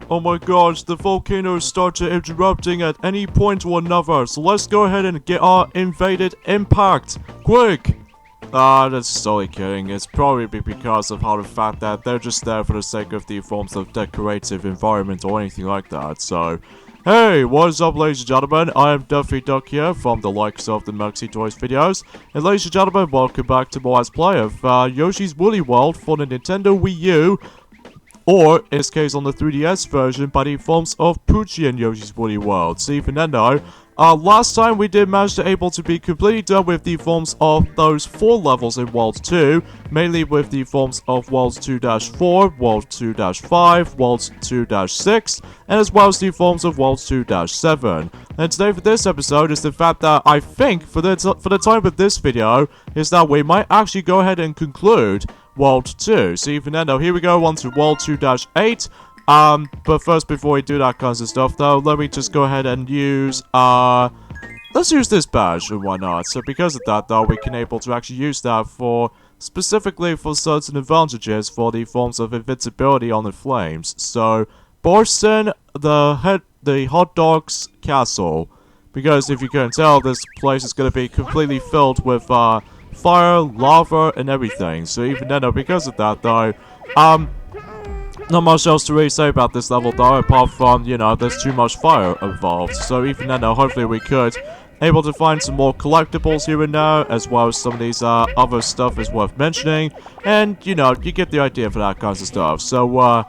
Oh my gosh, the volcanoes start interrupting at any point or another, so let's go ahead and get our invaded impact. Quick! That's totally kidding. It's probably because of how the fact that they're just there for the sake of the forms of decorative environment or anything like that, so... Hey, what is up, ladies and gentlemen? I am Duffy Duck here from the likes of the Maxi Toys videos. And ladies and gentlemen, welcome back to my Let's Play of Yoshi's Woolly World for the Nintendo Wii U. Or, in this case, on the 3DS version by the forms of Poochie and Yoshi's Woolly World. So even then though, last time we did manage to able to be completely done with the forms of those 4 levels in World 2, mainly with the forms of World 2-4, World 2-5, World 2-6, and as well as the forms of World 2-7. And today for this episode is the fact that I think, for the time of this video, is that we might actually go ahead and conclude World 2. So even then though, here we go on to World 2-8. But first, before we do that kinds of stuff, though, let me just go ahead and use, let's use this badge, and why not? So because of that, though, we can able to actually use that for, specifically for certain advantages for the forms of invincibility on the flames. So, Borson, the hot dog's castle. Because if you can't tell, this place is going to be completely filled with, fire, lava, and everything. So even then, because of that, though, not much else to really say about this level, though, apart from, you know, there's too much fire involved. So even then, hopefully we could able to find some more collectibles here and there, as well as some of these other stuff is worth mentioning. And, you know, you get the idea for that kinds of stuff. So,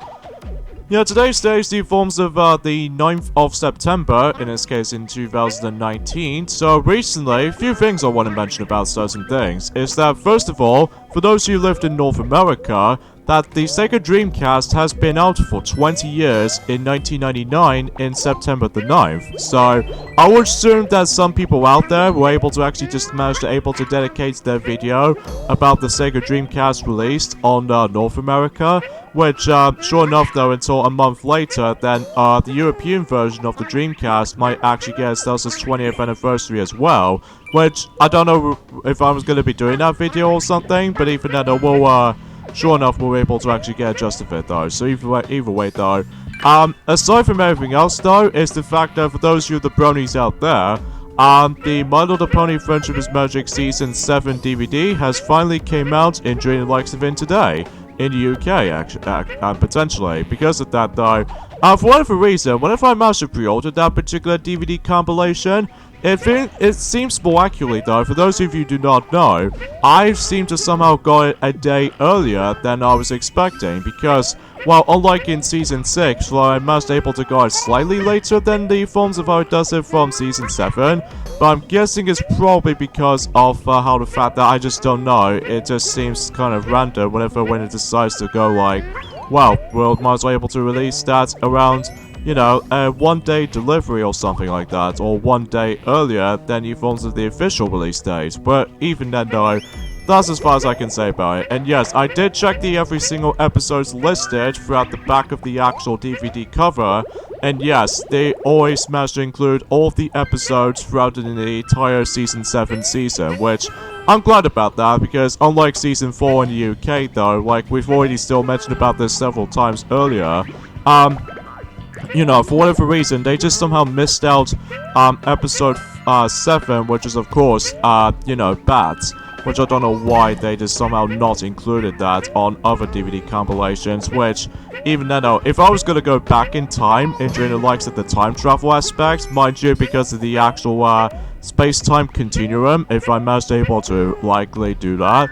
yeah, today's day is the forms of the 9th of September, in this case in 2019. So recently, a few things I want to mention about certain things is that, first of all, for those who lived in North America, that the Sega Dreamcast has been out for 20 years in 1999 in September the 9th. So I would assume that some people out there were able to actually just manage to able to dedicate their video about the Sega Dreamcast released on North America, which sure enough though, until a month later, then the European version of the Dreamcast might actually get itself its 20th anniversary as well, which I don't know if I was going to be doing that video or something, but even then we'll sure enough, we're able to actually get a gist of it, though. So either way, though. Aside from everything else, though, is the fact that for those of you the bronies out there, the My Little Pony Friendship is Magic Season 7 DVD has finally came out enjoying the likes of it today. In the UK, actually, potentially. Because of that, though, for whatever reason, whenever I managed to pre-order that particular DVD compilation, it seems miraculously, though, for those of you who do not know, I seem to somehow got it a day earlier than I was expecting, because, well, unlike in Season 6, where I managed able to get it slightly later than the forms of how it does it from Season 7, but I'm guessing it's probably because of how the fact that I just don't know, it just seems kind of random when it decides to go like, well, we'll might as well able to release that around, you know, a 1-day delivery or something like that, or 1 day earlier than the forms of the official release date. But even then, though, that's as far as I can say about it. And yes, I did check the every single episodes listed throughout the back of the actual DVD cover, and yes, they always managed to include all of the episodes throughout the entire Season 7 season, which I'm glad about that, because unlike Season 4 in the UK, though, like we've already still mentioned about this several times earlier, you know, for whatever reason, they just somehow missed out episode 7, which is, of course, you know, Bats, which I don't know why they just somehow not included that on other DVD compilations, which, even then, if I was going to go back in time and during the likes of the time travel aspect, mind you, because of the actual space-time continuum, if I managed able to likely do that,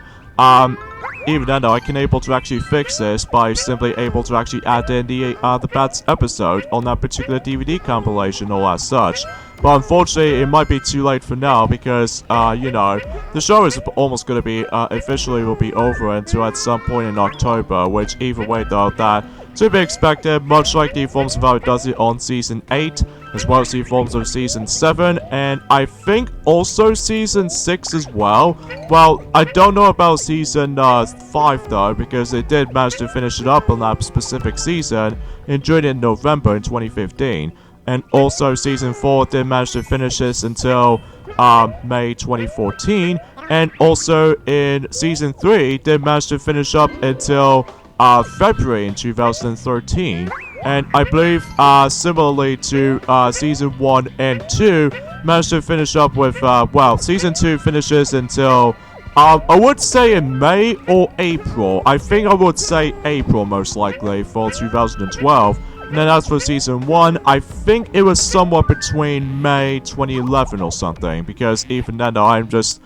even then, I can able to actually fix this by simply able to actually add in the Bats episode on that particular DVD compilation or as such. But unfortunately, it might be too late for now because, you know, the show is almost going to be, officially will be over until at some point in October, which either way though, that to be expected, much like the forms of how it does it on Season 8, as well as the forms of Season 7, and I think also Season 6 as well. Well, I don't know about Season 5 though, because they did manage to finish it up on that specific season, enjoyed it in November in 2015. And also Season 4 did manage to finish this until May 2014, and also in Season 3 did manage to finish up until February in 2013. And I believe, similarly to Season 1 and 2, managed to finish up with, well, Season 2 finishes until, I would say in May or April. I think I would say April, most likely, for 2012. And then as for Season 1, I think it was somewhere between May 2011 or something, because even then, I'm just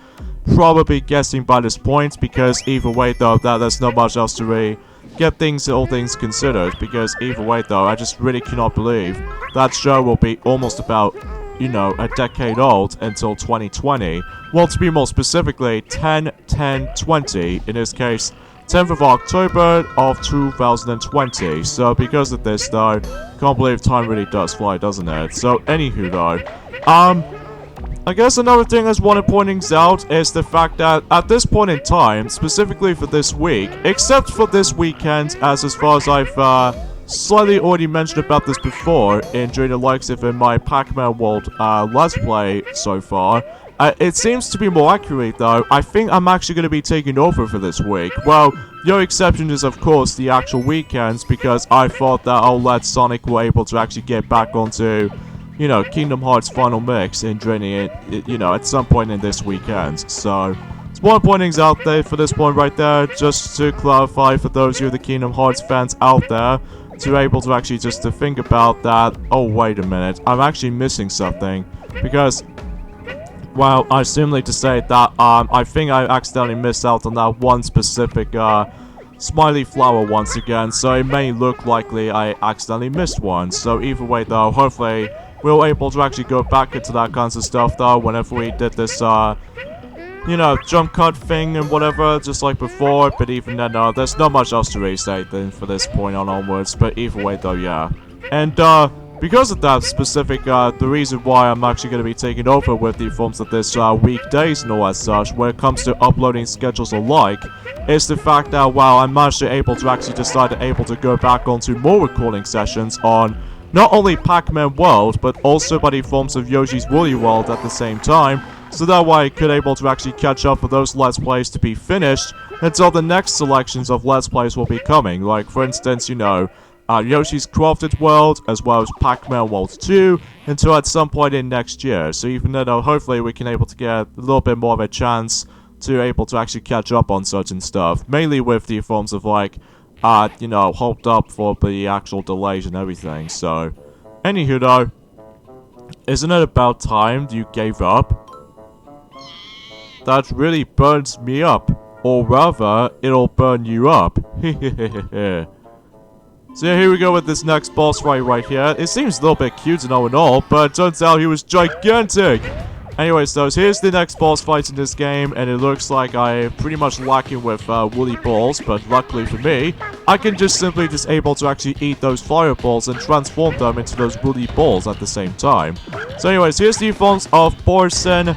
probably guessing by this point, because either way, though, there's not much else to really get all things considered, because either way, though, I just really cannot believe that show will be almost about, you know, a decade old until 2020. Well, to be more specifically, 10/10/20, in this case, 10th of October of 2020. So because of this, though, can't believe time really does fly, doesn't it? So anywho, though, I guess another thing that's one pointing out is the fact that at this point in time, specifically for this week, except for this weekend, as far as I've slightly already mentioned about this before during the likes of in my Pac-Man World Let's Play so far, it seems to be more accurate, though. I think I'm actually going to be taking over for this week. Well, the only exception is, of course, the actual weekends, because I thought that I'll let Sonic were able to actually get back onto, you know, Kingdom Hearts Final Mix and draining it, you know, at some point in this weekend. So, it's one pointing out there for this point right there, just to clarify for those of you the Kingdom Hearts fans out there, to be able to actually just to think about that. Oh, wait a minute, I'm actually missing something, because, well, I simply to say that, I think I accidentally missed out on that one specific, smiley flower once again, so it may look likely I accidentally missed one. So either way, though, hopefully we were able to actually go back into that kinds of stuff, though, whenever we did this, you know, jump cut thing and whatever, just like before. But even then, there's not much else to really say then for this point on onwards. But either way, though, yeah. And, because of that specific, the reason why I'm actually going to be taking over with the forms of this, weekdays and all as such, when it comes to uploading schedules alike, is the fact that, well, I'm actually able to actually decide to go back onto more recording sessions on not only Pac-Man World, but also by the forms of Yoshi's Woolly World at the same time, so that way I could able to actually catch up for those Let's Plays to be finished until the next selections of Let's Plays will be coming. Like, for instance, you know, Yoshi's Crafted World, as well as Pac-Man World 2, until at some point in next year. So even then, hopefully we can able to get a little bit more of a chance to able to actually catch up on certain stuff. Mainly with the forms of, like, you know, hoped up for the actual delays and everything. So, anywho though, isn't it about time you gave up? That really burns me up. Or rather, it'll burn you up. Hehehehe. So yeah, here we go with this next boss fight right here. It seems a little bit cute and all, but it turns out he was gigantic! Anyways, though, here's the next boss fight in this game, and it looks like I'm pretty much lacking with woolly balls, but luckily for me, I can just simply just able to actually eat those fireballs and transform them into those woolly balls at the same time. So anyways, here's the forms of Borson,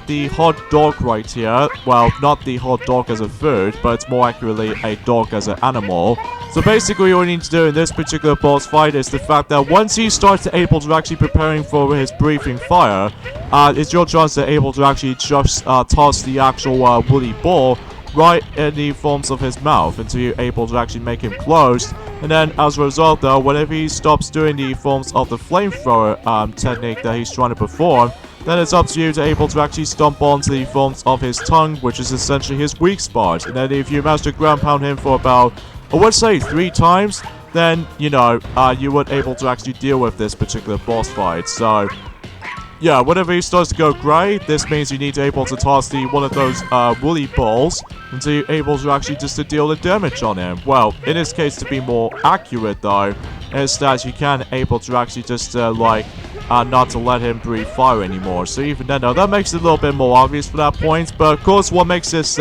the hot dog right here. Well, not the hot dog as a food, but it's more accurately a dog as an animal. So basically what we need to do in this particular boss fight is the fact that once he starts to able to actually preparing for his breathing fire, it's your chance to able to actually just toss the actual woolly ball right in the forms of his mouth until you're able to actually make him closed. And then as a result, though, whenever he stops doing the forms of the flamethrower technique that he's trying to perform, then it's up to you to able to actually stomp onto the forms of his tongue, which is essentially his weak spot. And then if you manage to ground pound him for about, I would say 3 times, then, you know, you would able to actually deal with this particular boss fight. So, yeah, whenever he starts to go grey, this means you need to able to toss one of those woolly balls until you're able to actually just to deal the damage on him. Well, in this case, to be more accurate, though, is that you can able to actually just, not to let him breathe fire anymore. So even then, that makes it a little bit more obvious for that point. But of course, what makes this,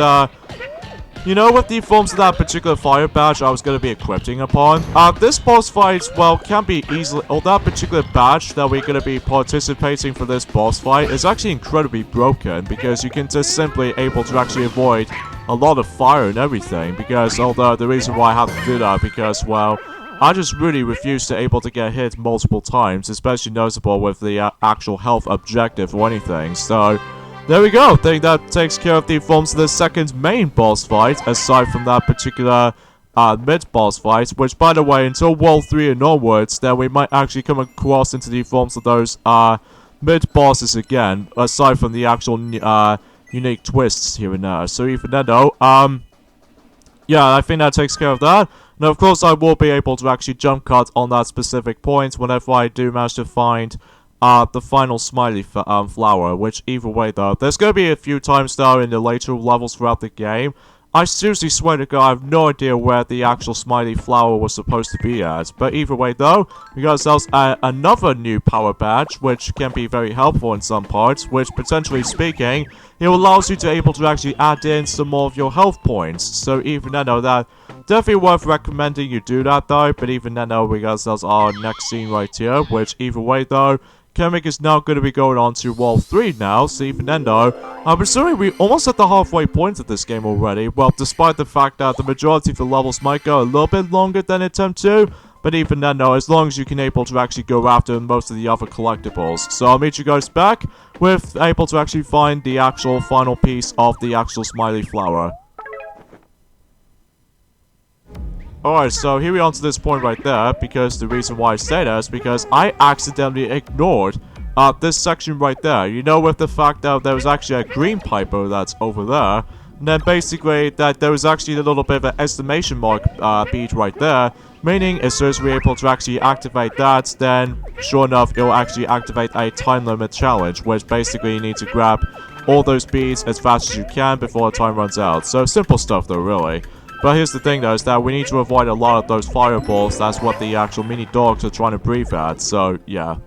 you know, with the forms of that particular fire badge I was going to be equipping upon, this boss fight, well, can be easily, or that particular badge that we're going to be participating for this boss fight is actually incredibly broken, because you can just simply able to actually avoid a lot of fire and everything, because although the reason why I have to do that, because, well, I just really refuse to able to get hit multiple times, especially noticeable with the actual health objective or anything. So, there we go. I think that takes care of the forms of the second main boss fight, aside from that particular mid-boss fights, which, by the way, until World 3 and onwards, then we might actually come across into the forms of those, mid-bosses again, aside from the actual, unique twists here and there. So even then, though, yeah, I think that takes care of that. Now, of course, I will be able to actually jump cut on that specific point whenever I do manage to find the final smiley flower, which either way, though, there's going to be a few times, though, in the later levels throughout the game. I seriously swear to God, I have no idea where the actual smiley flower was supposed to be at. But either way, though, we got ourselves another new power badge, which can be very helpful in some parts, which, potentially speaking, it allows you to able to actually add in some more of your health points. So even then, though, that definitely worth recommending you do that, though. But even then, though, we got ourselves our next scene right here, which either way, though, Kamek is now going to be going on to World 3 now, so even then though, I'm assuming we almost at the halfway point of this game already. Well, despite the fact that the majority of the levels might go a little bit longer than Attempt 2, but even then though, as long as you can able to actually go after most of the other collectibles. So I'll meet you guys back with able to actually find the actual final piece of the actual smiley flower. Alright, so here we are to this point right there, because the reason why I say that is because I accidentally ignored this section right there. You know, with the fact that there was actually a green piper that's over there, and then basically that there was actually a little bit of an exclamation mark bead right there, meaning as soon as we're able to actually activate that, then sure enough, it'll actually activate a time limit challenge, which basically you need to grab all those beads as fast as you can before the time runs out. So simple stuff though, really. But here's the thing though, is that we need to avoid a lot of those fireballs. That's what the actual mini dogs are trying to breathe at, so yeah.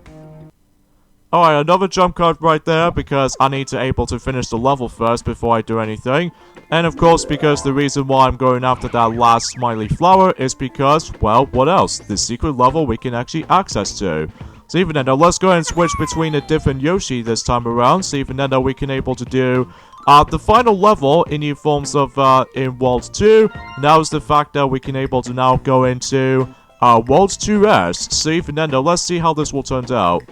Alright, another jump cut right there, because I need to able to finish the level first before I do anything. And of course, because the reason why I'm going after that last smiley flower is because, well, what else? The secret level we can actually access to. So even then, though, let's go ahead and switch between a different Yoshi this time around. So even then, though, we can able to do the final level in the forms of in World 2. Now is the fact that we can able to now go into World 2S. So even then, though, let's see how this will turn out.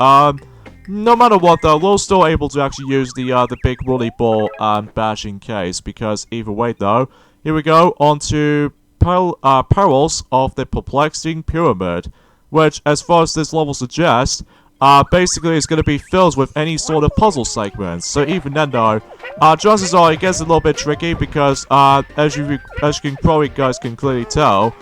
No matter what, though, we're still able to actually use the big woolly ball badge in case, because either way, though, here we go on to Perils of the Perplexing Pyramid, which, as far as this level suggests, basically is going to be filled with any sort of puzzle segments. So even then though, chances are it gets a little bit tricky because, as you can probably guys can clearly tell,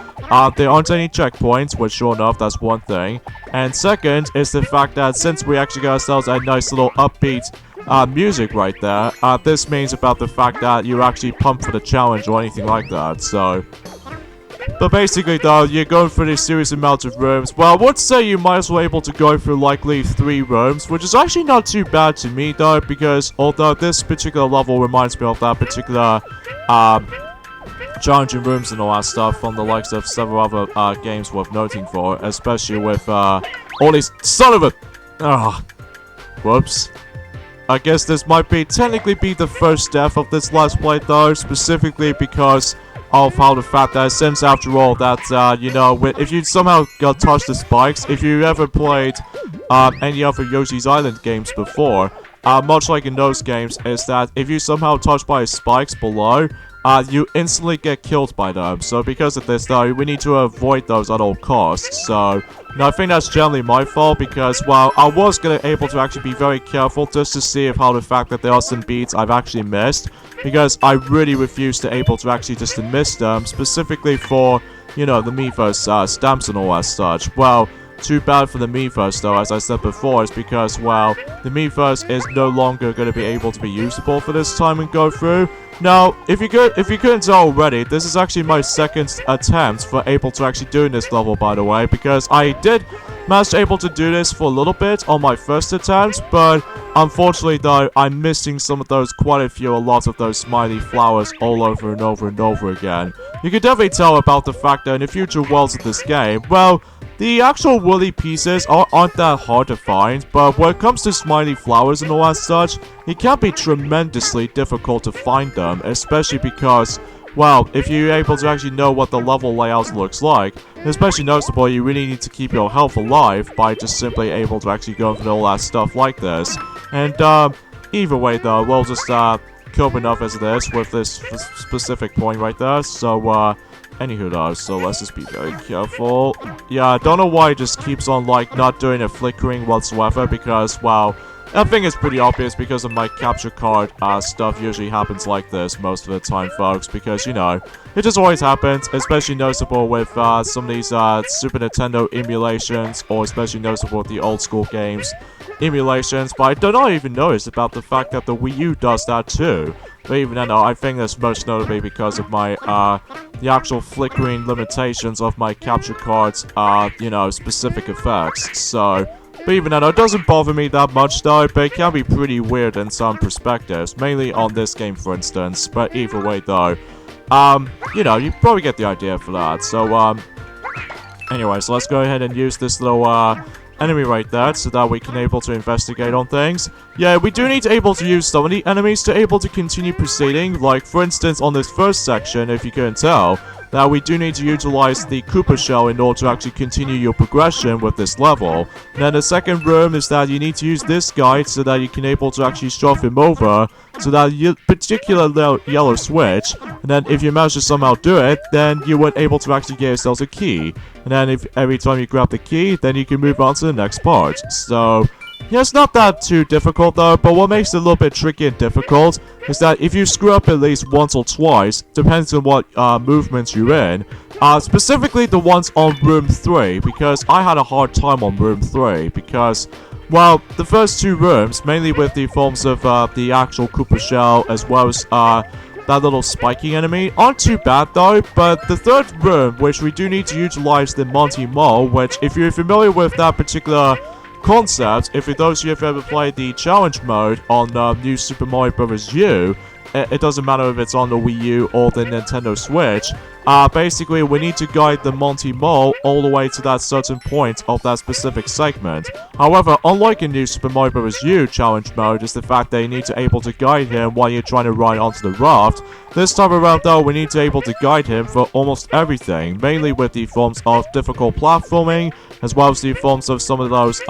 there aren't any checkpoints, which sure enough, that's one thing. And second is the fact that since we actually got ourselves a nice little upbeat music right there, this means about the fact that you're actually pumped for the challenge or anything like that, so... But basically though, you're going through this serious amount of rooms. Well, I would say you might as well able to go through likely 3 rooms, which is actually not too bad to me though, because although this particular level reminds me of that particular challenging rooms and all that stuff from the likes of several other games worth noting for, especially with all these son of a whoops. I guess this might be technically be the first death of this Let's Play though, specifically because of how the fact that since after all that, you know, if you somehow got touched the spikes, if you ever played any other Yoshi's Island games before, much like in those games, is that if you somehow touched by spikes below, you instantly get killed by them. So because of this though, we need to avoid those at all costs. So, I think that's generally my fault because, well, I was able to actually be very careful just to see if how the fact that there are some beats I've actually missed. Because I really refuse to able to actually just to miss them, specifically for, you know, the Miiverse stamps and all that such. Well, too bad for the Miiverse though, as I said before, is because, well, the Miiverse is no longer going to be able to be usable for this time and go through. Now, if you couldn't tell already, this is actually my second attempt for able to actually doing this level, by the way, because I did manage to able to do this for a little bit on my first attempt, but unfortunately though, I'm missing some of those, quite a lot of those smiley flowers all over and over and over again. You can definitely tell about the fact that in the future worlds of this game, well, the actual woolly pieces aren't that hard to find, but when it comes to smiley flowers and all that such, it can be tremendously difficult to find them, especially because, well, if you're able to actually know what the level layout looks like, especially noticeable, you really need to keep your health alive by just simply able to actually go through all that stuff like this. And, either way though, we'll just, cope enough as it is with this specific point right there, so, Anywho though, so let's just be very careful. Yeah, I don't know why it just keeps on, like, not doing a flickering whatsoever, because, well, I think it's pretty obvious because of my capture card stuff usually happens like this most of the time, folks, because, you know, it just always happens, especially noticeable with some of these Super Nintendo emulations, or especially noticeable with the old school games emulations, but I do not even notice about the fact that the Wii U does that too. But even then, I think that's most notably because of my, the actual flickering limitations of my capture card's, you know, specific effects, so... But even then, it doesn't bother me that much though, but it can be pretty weird in some perspectives, mainly on this game for instance, but either way though, you know, you probably get the idea for that, so, anyways, let's go ahead and use this little, enemy right there, so that we can able to investigate on things. Yeah, we do need to able to use some of the enemies to able to continue proceeding, like, for instance, on this first section, if you couldn't tell, that we do need to utilize the Koopa Shell in order to actually continue your progression with this level. And then the second room is that you need to use this guide so that you can able to actually shove him over to that particular yellow switch. And then if you manage to somehow do it, then you would able to actually get yourselves a key. And then if every time you grab the key, then you can move on to the next part. So... yeah, it's not that too difficult though, but what makes it a little bit tricky and difficult is that if you screw up at least once or twice, depends on what movements you're in, specifically the ones on room 3, because I had a hard time on room 3, because, well, the first two rooms, mainly with the forms of the actual Koopa Shell as well as that little spiky enemy, aren't too bad though, but the third room, which we do need to utilize the Monty Mole, which if you're familiar with that particular concept, if for those of you who have ever played the challenge mode on New Super Mario Bros. U, it doesn't matter if it's on the Wii U or the Nintendo Switch, basically we need to guide the Monty Mole all the way to that certain point of that specific segment. However, unlike in New Super Mario Bros. U challenge mode is the fact that you need to able to guide him while you're trying to ride onto the raft. This time around though, we need to able to guide him for almost everything, mainly with the forms of difficult platforming, as well as the forms of some of those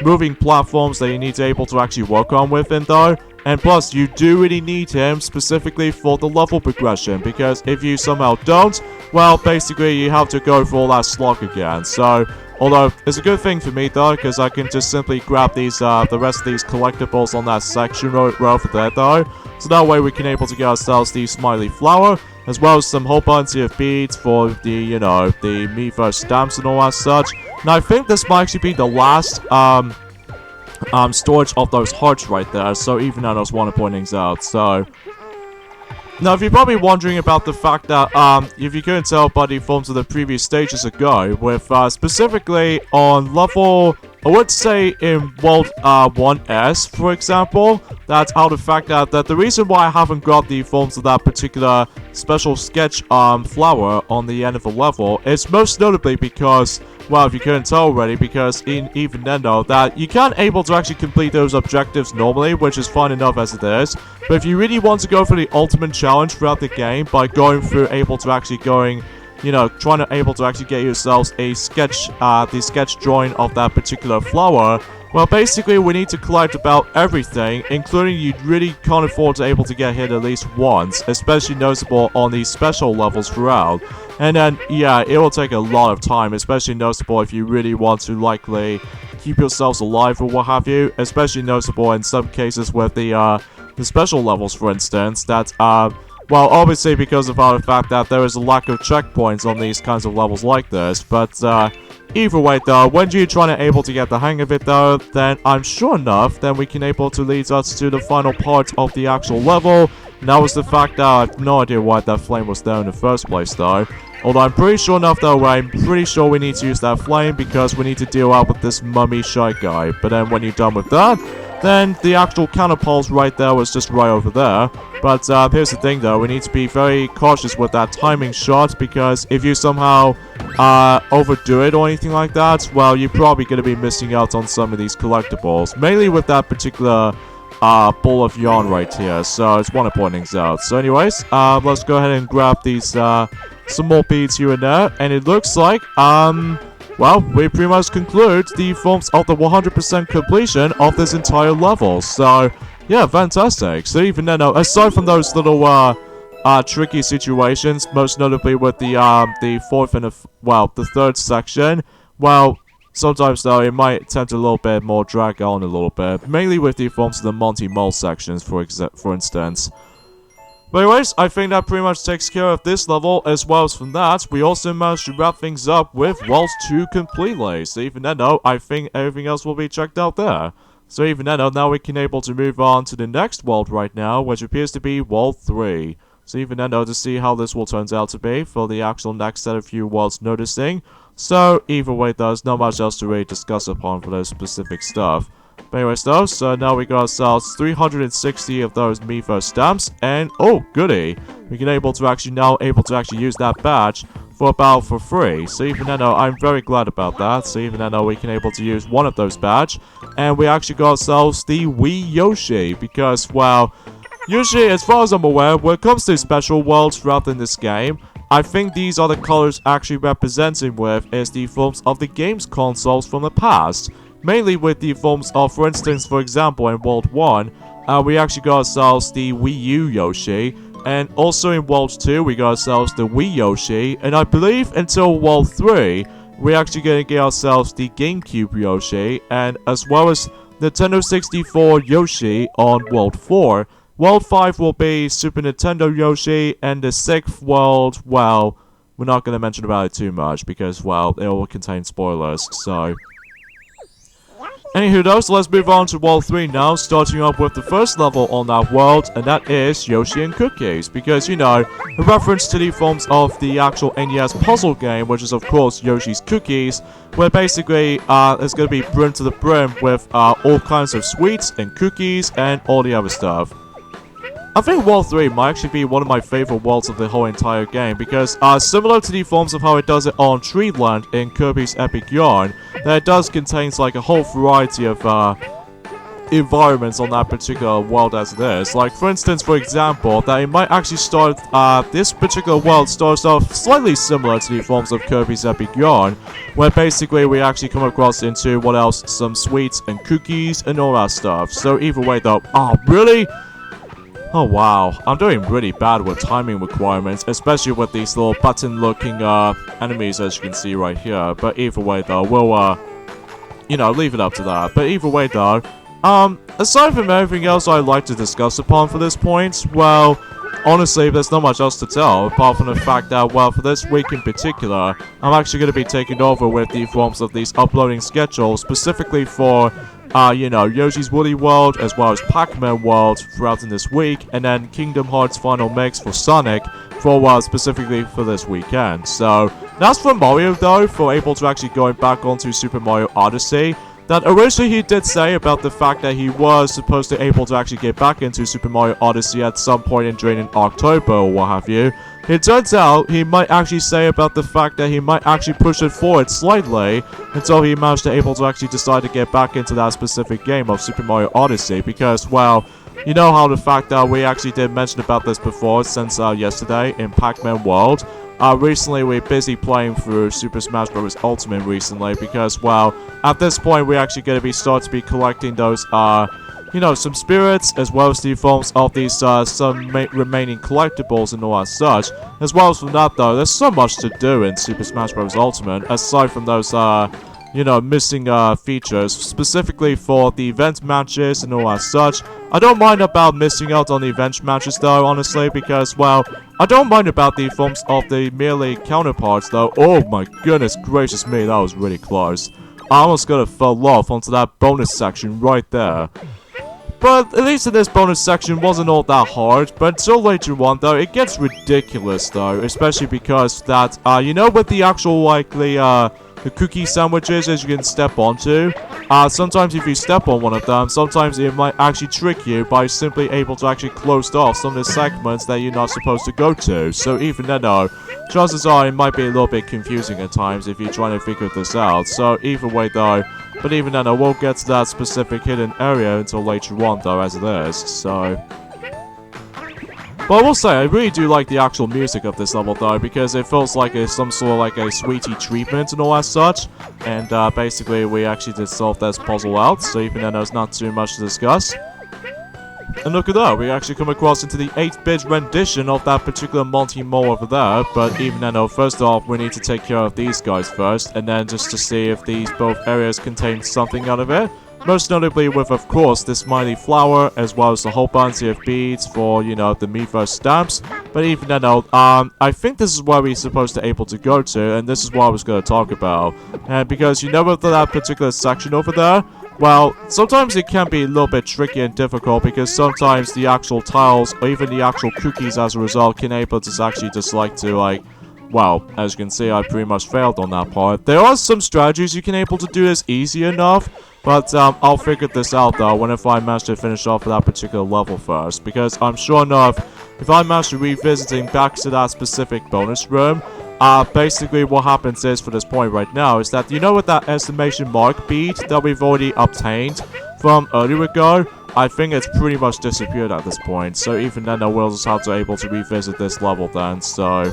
moving platforms that you need to able to actually work on with him though. And plus, you do really need him specifically for the level progression, because if you somehow don't, well, basically you have to go for all that slog again. So, although it's a good thing for me though, because I can just simply grab these, the rest of these collectibles on that section right over there though. So that way we can able to get ourselves the Smiley Flower, as well as some whole bunch of beads for the, you know, the Miiverse stamps and all that such. And I think this might actually be the last, storage of those hearts right there, so even I just want to point things out, so... Now, if you're probably wondering about the fact that, if you couldn't tell by the forms of the previous stages ago, with, specifically on level, I would say in World, 1S, for example, that's how the fact that the reason why I haven't got the forms of that particular special sketch, flower on the end of the level is most notably because, well, if you couldn't tell already, because even then though, that you can't able to actually complete those objectives normally, which is fine enough as it is, but if you really want to go for the ultimate challenge throughout the game by going through able to actually going, you know, trying to able to actually get yourselves a sketch, the sketch drawing of that particular flower, well, basically, we need to collect about everything, including you really can't afford to able to get hit at least once, especially noticeable on these special levels throughout. And then, yeah, it will take a lot of time, especially noticeable if you really want to likely keep yourselves alive or what have you, especially noticeable in some cases with the special levels, for instance, that, well, obviously because of the fact that there is a lack of checkpoints on these kinds of levels like this, but, either way though, when you're trying to able to get the hang of it though, then I'm sure enough, then we can able to lead us to the final part of the actual level, and that was the fact that I have no idea why that flame was there in the first place though. Although I'm pretty sure enough though, I'm pretty sure we need to use that flame because we need to deal out with this mummy shy guy, but then when you're done with that, then the actual counterpulse right there was just right over there. But here's the thing though, we need to be very cautious with that timing shot, because if you somehow overdo it or anything like that, well, you're probably going to be missing out on some of these collectibles, mainly with that particular ball of yarn right here, so it's one of pointing things out. So anyways, let's go ahead and grab these some more beads here and there, and it looks like well, we pretty much conclude the forms of the 100% completion of this entire level. So, yeah, fantastic. So even then, aside from those little, tricky situations, most notably with the fourth and the third section. Well, sometimes though it might tend a little bit more drag on a little bit, mainly with the forms of the Monty Mole sections, for instance. But anyways, I think that pretty much takes care of this level, as well as from that, we also managed to wrap things up with World 2 completely. So even then though, I think everything else will be checked out there. So even then though, now we can able to move on to the next world right now, which appears to be World 3. So even then though, to see how this will turn out to be for the actual next set of few worlds noticing. So either way, there's not much else to really discuss upon for those specific stuff. But anyways though, so now we got ourselves 360 of those Miiverse stamps, and oh goody, we can able to actually use that badge for free. So even then though, I'm very glad about that. So even then though, we can able to use one of those badge, and we actually got ourselves the Wii Yoshi, because well, usually as far as I'm aware, when it comes to special worlds throughout in this game, I think these are the colors actually represented with is the forms of the game's consoles from the past. Mainly with the forms of, for instance, for example, in World 1, we actually got ourselves the Wii U Yoshi, and also in World 2, we got ourselves the Wii Yoshi, and I believe until World 3, we're actually going to get ourselves the GameCube Yoshi, and as well as Nintendo 64 Yoshi on World 4. World 5 will be Super Nintendo Yoshi, and the 6th world, well, we're not going to mention about it too much, because, well, it will contain spoilers, so... Anywho though, so let's move on to World 3 now, starting off with the first level on that world, and that is Yoshi and Cookies, because, you know, a reference to the forms of the actual NES puzzle game, which is of course Yoshi's Cookies, where basically, it's gonna be brimmed to the brim with, all kinds of sweets and cookies and all the other stuff. I think World 3 might actually be one of my favorite worlds of the whole entire game, because similar to the forms of how it does it on Treeland in Kirby's Epic Yarn, that it does contains like a whole variety of environments on that particular world as it is. Like for instance, for example, that it might actually start, this particular world starts off slightly similar to the forms of Kirby's Epic Yarn, where basically we actually come across into, what else, some sweets and cookies and all that stuff. So either way though, oh really? Oh wow, I'm doing really bad with timing requirements, especially with these little button-looking enemies as you can see right here. But either way though, we'll you know, leave it up to that. But either way though, aside from everything else I'd like to discuss upon for this point, well, honestly, there's not much else to tell, apart from the fact that, well, for this week in particular, I'm actually going to be taking over with the forms of these uploading schedules, specifically for you know, Yoshi's Woolly World, as well as Pac-Man World throughout in this week, and then Kingdom Hearts Final Mix for Sonic for a while, specifically for this weekend. So, that's for Mario though, for able to actually going back onto Super Mario Odyssey. That originally he did say about the fact that he was supposed to able to actually get back into Super Mario Odyssey at some point during October or what have you. It turns out he might actually say about the fact that he might actually push it forward slightly until he managed to able to actually decide to get back into that specific game of Super Mario Odyssey, because, well, you know how the fact that we actually did mention about this before since yesterday in Pac-Man World. Recently we're busy playing through Super Smash Bros. Ultimate recently because, well, at this point we're actually going to be start to be collecting those, you know, some spirits, as well as the forms of these, some remaining collectibles and all that such. As well as from that though, there's so much to do in Super Smash Bros. Ultimate, aside from those, you know, missing features, specifically for the event matches and all that such. I don't mind about missing out on the event matches though, honestly, because, well, I don't mind about the forms of the merely counterparts though. Oh my goodness gracious me, that was really close. I almost got to fell off onto that bonus section right there. But at least in this bonus section wasn't all that hard, but until later on though, it gets ridiculous though, especially because that, you know, with the actual, like, the cookie sandwiches as you can step onto, sometimes if you step on one of them, sometimes it might actually trick you by simply able to actually close off some of the segments that you're not supposed to go to. So even then though, chances are it might be a little bit confusing at times if you're trying to figure this out. So either way though, but even then I won't get to that specific hidden area until later on though, as it is, so... But I will say, I really do like the actual music of this level though, because it feels like it's some sort of like a sweetie treatment and all that such. And basically we actually did solve this puzzle out, so even then there's not too much to discuss. And look at that, we actually come across into the 8-bit rendition of that particular Monty Mole over there. But even then, though, first off, we need to take care of these guys first, and then just to see if these both areas contain something out of it. Most notably with, of course, this smiley flower, as well as the whole bounty of beads for, you know, the Miiverse stamps. But even then, though, I think this is where we're supposed to able to go to, and this is what I was going to talk about. And because, you know, with that particular section over there, well, sometimes it can be a little bit tricky and difficult because sometimes the actual tiles, or even the actual cookies as a result, can able to actually just like to, like, well, as you can see, I pretty much failed on that part. There are some strategies you can able to do this easy enough, but I'll figure this out though whenever I manage to finish off that particular level first, because I'm sure enough, if I manage to revisiting back to that specific bonus room, basically what happens is, for this point right now, is that, you know, with that exclamation mark bead that we've already obtained from earlier ago, I think it's pretty much disappeared at this point, so even then I will just have to able to revisit this level then, so...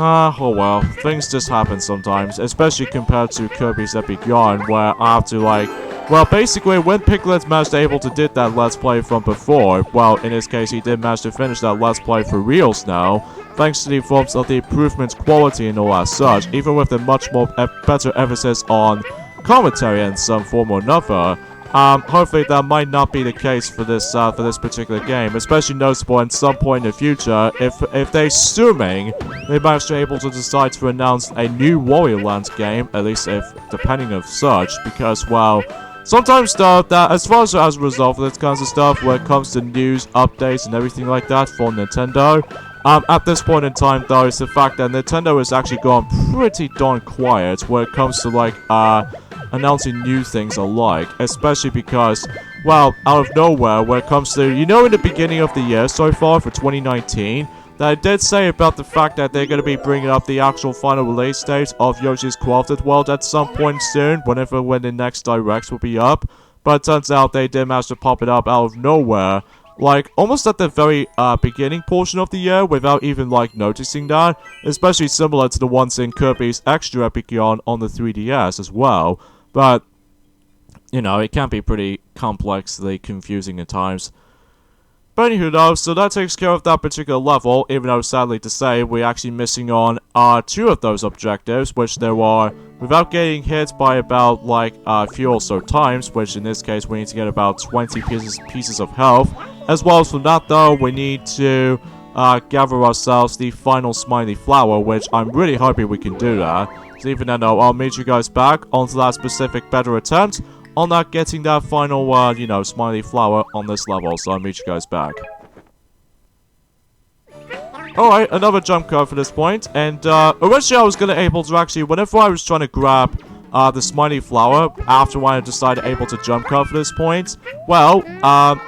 oh well, things just happen sometimes, especially compared to Kirby's Epic Yarn, where I have to, like... Well, basically, when Piglet managed to able to did that Let's Play from before, well, in this case, he did manage to finish that Let's Play for reals now, thanks to the forms of the improvement quality and all that such, even with a much more better emphasis on commentary in some form or another. Hopefully that might not be the case for this particular game, especially noticeable in some point in the future if they assuming they manage to able to decide to announce a new Warrior Land game, at least if depending of such, because well, sometimes though that as far as a result of this kinds of stuff, when it comes to news, updates, and everything like that for Nintendo, at this point in time though, it's the fact that Nintendo has actually gone pretty darn quiet when it comes to like announcing new things alike, especially because, well, out of nowhere, when it comes to, you know, in the beginning of the year so far for 2019, that I did say about the fact that they're going to be bringing up the actual final release date of Yoshi's Crafted World at some point soon, when the next Directs will be up, but it turns out they did manage to pop it up out of nowhere, like, almost at the very beginning portion of the year, without even, like, noticing that, especially similar to the ones in Kirby's Extra Epic Yarn on the 3DS as well. But, you know, it can be pretty complexly confusing at times. But anywho though, so that takes care of that particular level, even though sadly to say, we're actually missing on 2 of those objectives, which there were, without getting hit by about, like, a few or so times, which in this case we need to get about 20 pieces of health. As well as from that though, we need to gather ourselves the final smiley flower, which I'm really hoping we can do that. So even then though, I'll meet you guys back onto that specific better attempt on that getting that final, you know, smiley flower on this level. So I'll meet you guys back. Alright, another jump cut for this point. And originally I was gonna able to actually, whenever I was trying to grab the smiley flower, after I decided able to jump cut for this point, well,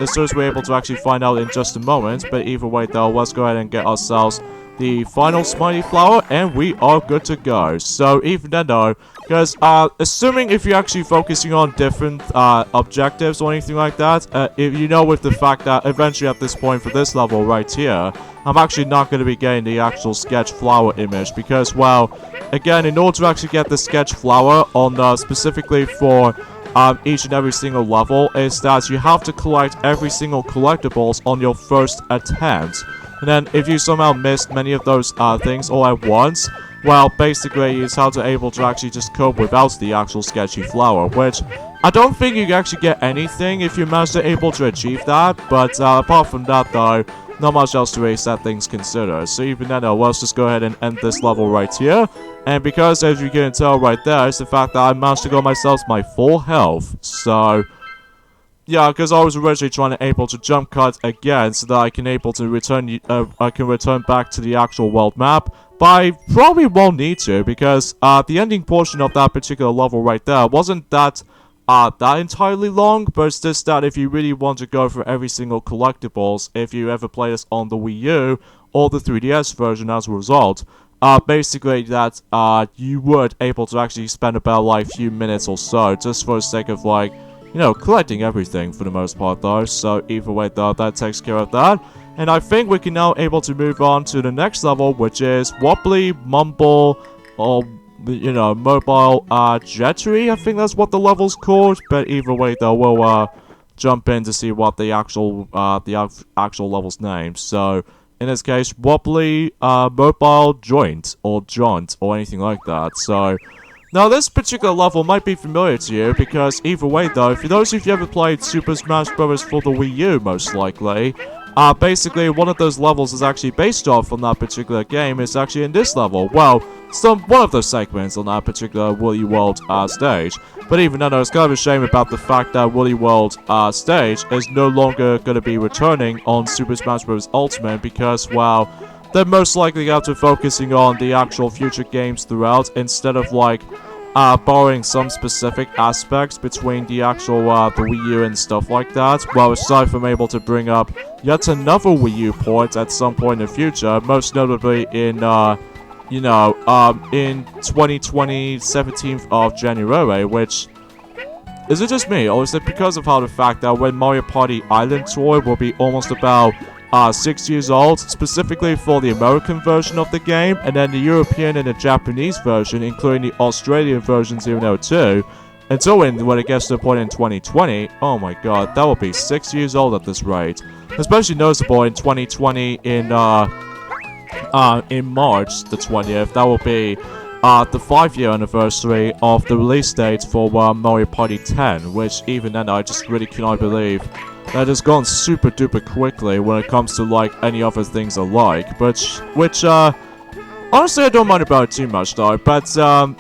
as soon as we're able to actually find out in just a moment. But either way though, let's go ahead and get ourselves the final smiley flower, and we are good to go. So even then though, because assuming if you're actually focusing on different objectives or anything like that, if you know with the fact that eventually at this point for this level right here, I'm actually not going to be getting the actual sketch flower image, because well, again, in order to actually get the sketch flower on specifically for each and every single level, is that you have to collect every single collectibles on your first attempt. And then if you somehow missed many of those things all at once, well, basically it's how to able to actually just cope without the actual sketchy flower, which I don't think you can actually get anything if you manage to able to achieve that, but apart from that though, not much else to really set things consider. So even then though, let's just go ahead and end this level right here. And because as you can tell right there, it's the fact that I managed to get myself my full health, so... yeah, because I was originally trying to able to jump cut again so that I can able to return return back to the actual world map. But I probably won't need to, because the ending portion of that particular level right there wasn't that entirely long, but it's just that if you really want to go for every single collectibles, if you ever play this on the Wii U or the 3DS version as a result, basically that you would able to actually spend about like a few minutes or so just for the sake of like, you know, collecting everything for the most part though. So either way though, that takes care of that. And I think we can now able to move on to the next level, which is Wobbly Mumble, or, you know, Mobile Jettery. I think that's what the level's called. But either way though, we'll jump in to see what the actual level's name. So in this case, wobbly mobile joint or jaunt or anything like that. So now this particular level might be familiar to you because either way though, for those of you who ever played Super Smash Bros. For the Wii U most likely, basically one of those levels is actually based off from that particular game is actually in this level. Well, one of those segments on that particular Woolly World stage. But even then, it's kind of a shame about the fact that Woolly World stage is no longer going to be returning on Super Smash Bros. Ultimate because, well, they're most likely going to be focusing on the actual future games throughout instead of, like, borrowing some specific aspects between the actual, the Wii U and stuff like that. Well, aside from able to bring up yet another Wii U port at some point in the future, most notably in, in 2020, 17th of January, which... Is it just me, or is it because of how the fact that when Mario Party Island Tour will be almost about 6 years old, specifically for the American version of the game, and then the European and the Japanese version, including the Australian versions even though too, until when it gets to the point in 2020, oh my god, that will be 6 years old at this rate. Especially noticeable in 2020 in March the 20th, that will be the 5-year anniversary of the release date for Mario Party 10, which even then I just really cannot believe that has gone super duper quickly when it comes to like any other things alike, which honestly I don't mind about it too much though, but I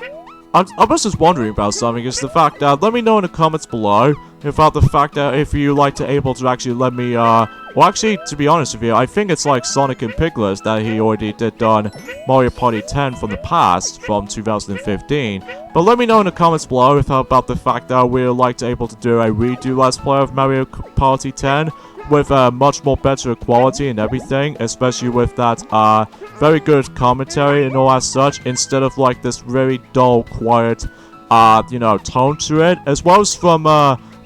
was just wondering about something, is the fact that, let me know in the comments below about the fact that if you like to able to actually let me, well actually, to be honest with you, I think it's like Sonic and Piglet that he already did done Mario Party 10 from the past, from 2015, but let me know in the comments below about the fact that we'd like to able to do a redo Let's Play of Mario Party 10, with much more better quality and everything, especially with that very good commentary and all as such, instead of like this very dull, quiet, tone to it, as well as from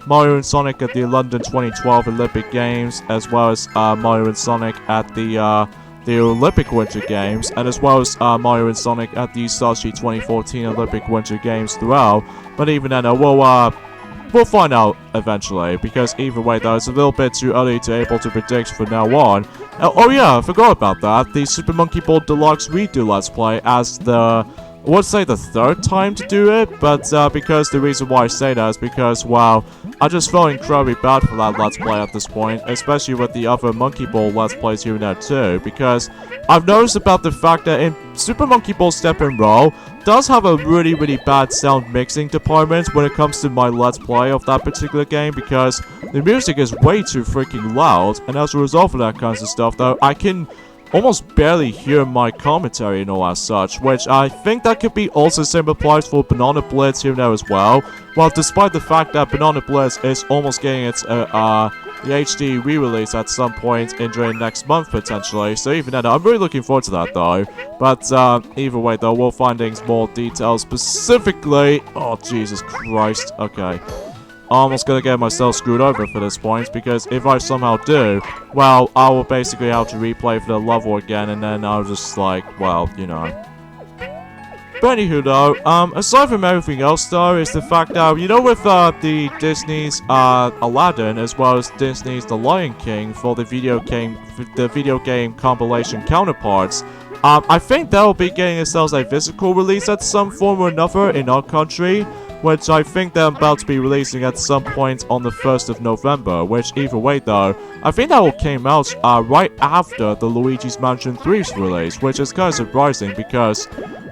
Mario and Sonic at the London 2012 Olympic Games, as well as Mario and Sonic at the Olympic Winter Games, and as well as Mario and Sonic at the Sochi 2014 Olympic Winter Games throughout. But even then, we'll find out eventually, because either way though, it's a little bit too early to able to predict from now on. Oh yeah, I forgot about that. The Super Monkey Ball Deluxe redo Let's Play as the, I would say the third time to do it, but because the reason why I say that is because, wow, I just felt incredibly bad for that Let's Play at this point, especially with the other Monkey Ball Let's Plays here and there too, because I've noticed about the fact that in Super Monkey Ball Step and Roll does have a really bad sound mixing department when it comes to my Let's Play of that particular game, because the music is way too freaking loud, and as a result of that kinds of stuff though, I can almost barely hear my commentary and all as such, which I think that could be also same applies for Banana Blitz here now as well. Well, despite the fact that Banana Blitz is almost getting its the HD re-release at some point during next month potentially, so even then, I'm really looking forward to that though. But either way though, we'll find more details specifically. Oh Jesus Christ! Okay. I'm almost gonna get myself screwed over for this point, because if I somehow do, well, I will basically have to replay for the level again, and then I'll just like, well, But anywho though, aside from everything else though, is the fact that, with the Disney's Aladdin, as well as Disney's The Lion King for the video game compilation counterparts, I think that will be getting themselves a physical release at some form or another in our country, which I think they're about to be releasing at some point on the 1st of November, which either way though, I think that will came out right after the Luigi's Mansion 3's release, which is kind of surprising because,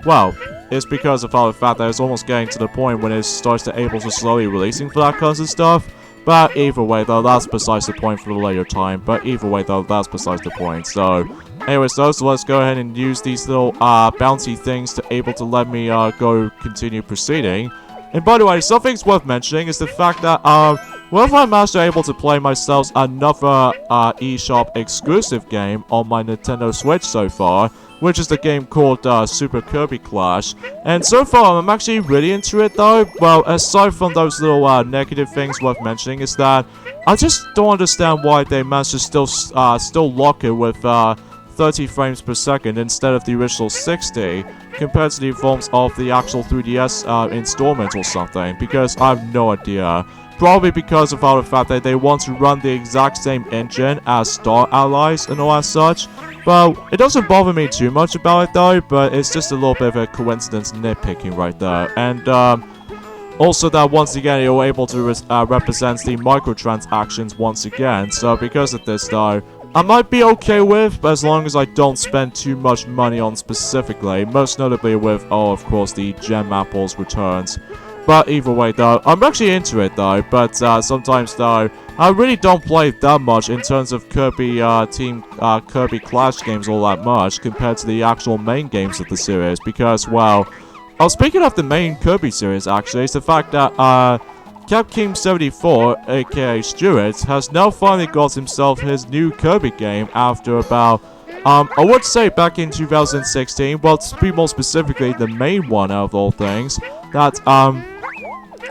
well, it's because of how the fact that it's almost getting to the point when it starts to able to slowly releasing for that kinds of stuff. But either way though, that's besides the point for the later time, but either way though, that's besides the point. So anyways though, so let's go ahead and use these little bouncy things to able to let me continue proceeding. And by the way, something's worth mentioning is the fact that, what if I managed to able to play myself another eShop exclusive game on my Nintendo Switch so far, which is the game called Super Kirby Clash. And so far, I'm actually really into it though. Well, aside from those little negative things worth mentioning, is that I just don't understand why they managed to still lock it with 30 frames per second instead of the original 60, compared to the forms of the actual 3DS installment or something, because I have no idea. probably because of the fact that they want to run the exact same engine as Star Allies and all as such. Well, it doesn't bother me too much about it though, but it's just a little bit of a coincidence nitpicking right there. And also that once again you're able to represent the microtransactions once again. So because of this though, I might be okay with, but as long as I don't spend too much money on specifically, most notably with, oh, of course, the Gem Apples returns. But either way though, I'm actually into it though, but sometimes though, I really don't play that much in terms of Kirby Kirby Clash games all that much compared to the actual main games of the series, because, well, speaking of the main Kirby series actually, it's the fact that CapKing74, aka Stuart, has now finally got himself his new Kirby game after about, I would say back in 2016, well, to be more specifically, the main one out of all things, that,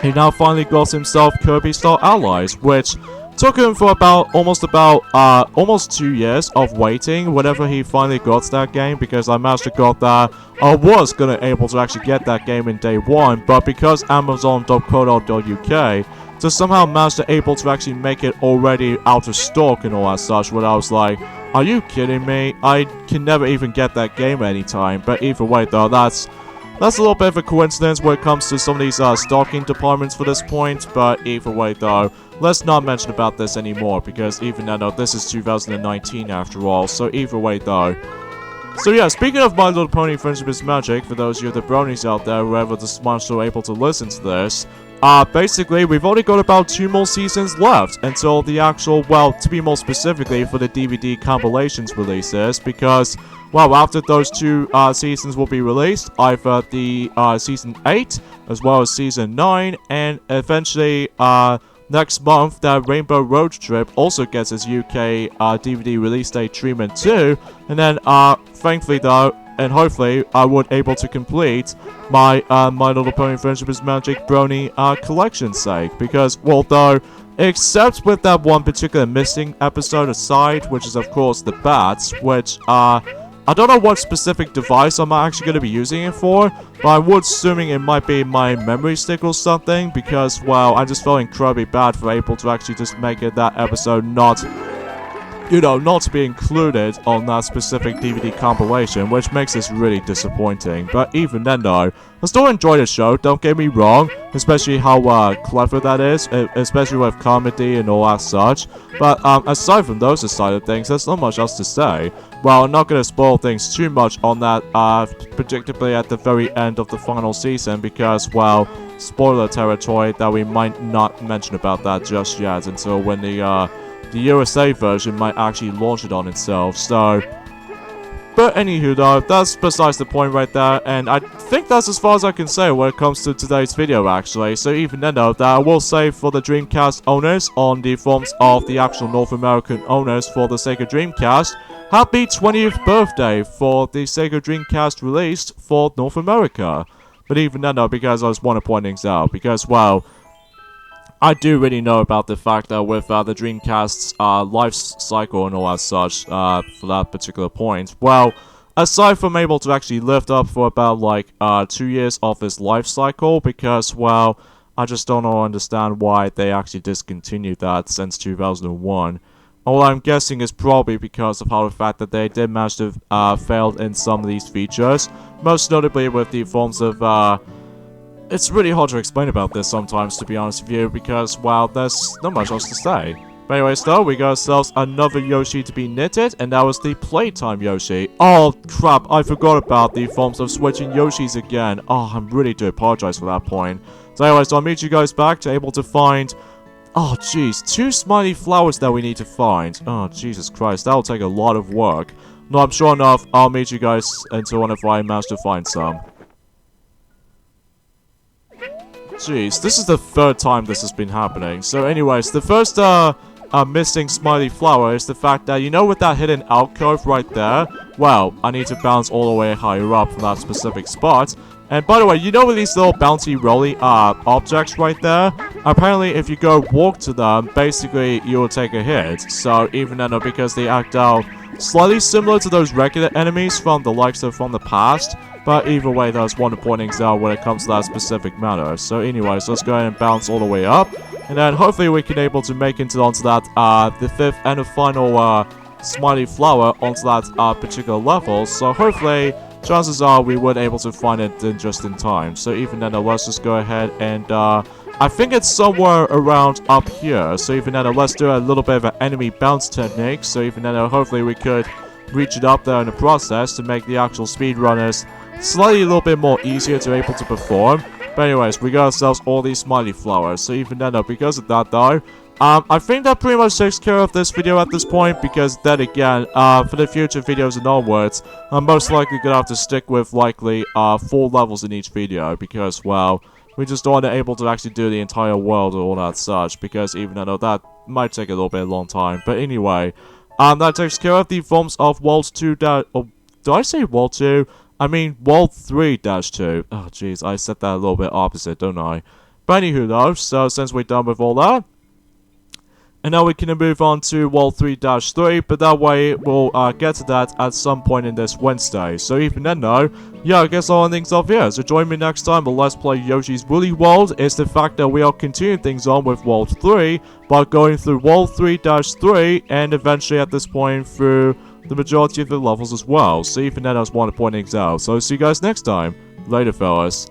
he now finally got himself Kirby Star Allies, which took him for almost 2 years of waiting whenever he finally got that game, because I managed to got that. I was able to actually get that game in day one, but because Amazon.co.uk just somehow managed to actually make it already out of stock and all that such, when I was like, are you kidding me? I can never even get that game anytime. But either way though, that's a little bit of a coincidence when it comes to some of these stocking departments for this point, but either way though, let's not mention about this anymore, because even though this is 2019 after all, so either way though. So yeah, speaking of My Little Pony Friendship is Magic, for those of you the bronies out there, whoever the smarts are able to listen to this, basically, we've only got about 2 more seasons left until the actual, well, to be more specifically, for the DVD compilations releases, because, well, after those 2 seasons will be released, either the Season 8, as well as Season 9, and eventually, next month, that Rainbow Road Trip also gets its UK DVD release date treatment too, and then, thankfully though, and hopefully, I would able to complete my My Little Pony Friendship is Magic Brony collection sake, because, well, though, except with that one particular missing episode aside, which is of course the bats, which I don't know what specific device I'm actually going to be using it for, but I was assuming it might be my memory stick or something, because, well, I just felt incredibly bad for able to actually just make it that episode not, you know, not to be included on that specific DVD compilation, which makes this really disappointing. But even then though, I still enjoy the show, don't get me wrong, especially how clever that is, especially with comedy and all that such. But aside from those side of things, there's not much else to say. Well, I'm not going to spoil things too much on that, predictably at the very end of the final season, because, well, spoiler territory that we might not mention about that just yet until when the USA version might actually launch it on itself, so. But anywho though, that's besides the point right there, and I think that's as far as I can say when it comes to today's video actually. So even then though, that I will say for the Dreamcast owners on the forms of the actual North American owners for the Sega Dreamcast, happy 20th birthday for the Sega Dreamcast released for North America. But even then though, because I just want to point things out, because, well, I do really know about the fact that with the Dreamcast's life cycle and all that such, for that particular point, well, aside from able to actually live up for about, like, 2 years of its life cycle, because, well, I just don't understand why they actually discontinued that since 2001. All I'm guessing is probably because of how the fact that they did manage to fail in some of these features, most notably with the forms of, it's really hard to explain about this sometimes, to be honest with you, because, well, there's not much else to say. But anyways, though, we got ourselves another Yoshi to be knitted, and that was the Playtime Yoshi. Oh, crap, I forgot about the forms of switching Yoshis again. Oh, I really do apologize for that point. So anyways, I'll meet you guys back to able to find, oh, jeez, 2 smiley flowers that we need to find. Oh, Jesus Christ, that'll take a lot of work. No, I'm sure enough, I'll meet you guys until whenever I manage to find some. Jeez, this is the 3rd time this has been happening. So anyways, the first missing smiley flower is the fact that, you know, with that hidden alcove right there, well, I need to bounce all the way higher up from that specific spot. And by the way, you know with these little bouncy rolly objects right there? Apparently if you go walk to them, basically you will take a hit. So even then, because they act out slightly similar to those regular enemies from the likes of from the past, but either way, that's one of the pointings out when it comes to that specific matter. So anyways, let's go ahead and bounce all the way up. And then hopefully we can able to make it onto that, the 5th and the final, smiley flower onto that, particular level. So hopefully, chances are we would able to find it in just in time. So even then, let's just go ahead and, I think it's somewhere around up here. So even then, let's do a little bit of an enemy bounce technique. So even then, hopefully we could reach it up there in the process to make the actual speedrunners slightly a little bit more easier to able to perform. But anyways, we got ourselves all these smiley flowers. So even then, because of that though, I think that pretty much takes care of this video at this point, because then again, for the future videos and onwards, I'm most likely gonna have to stick with likely 4 levels in each video, because, well, we just aren't able to actually do the entire world or all that such, because even though that might take a little bit long time. But anyway, that takes care of the forms of World 2 oh, did I say World 2? I mean World 3-2. Oh jeez, I said that a little bit opposite, don't I? But anywho though, so since we're done with all that, and now we can move on to World 3-3, but that way we'll get to that at some point in this Wednesday. So even then though, yeah, I guess I'll end things off here. So join me next time for Let's Play Yoshi's Woolly World. It's the fact that we are continuing things on with World 3, by going through World 3-3, and eventually at this point through the majority of the levels as well. So even then I just want to point things out. So see you guys next time. Later fellas.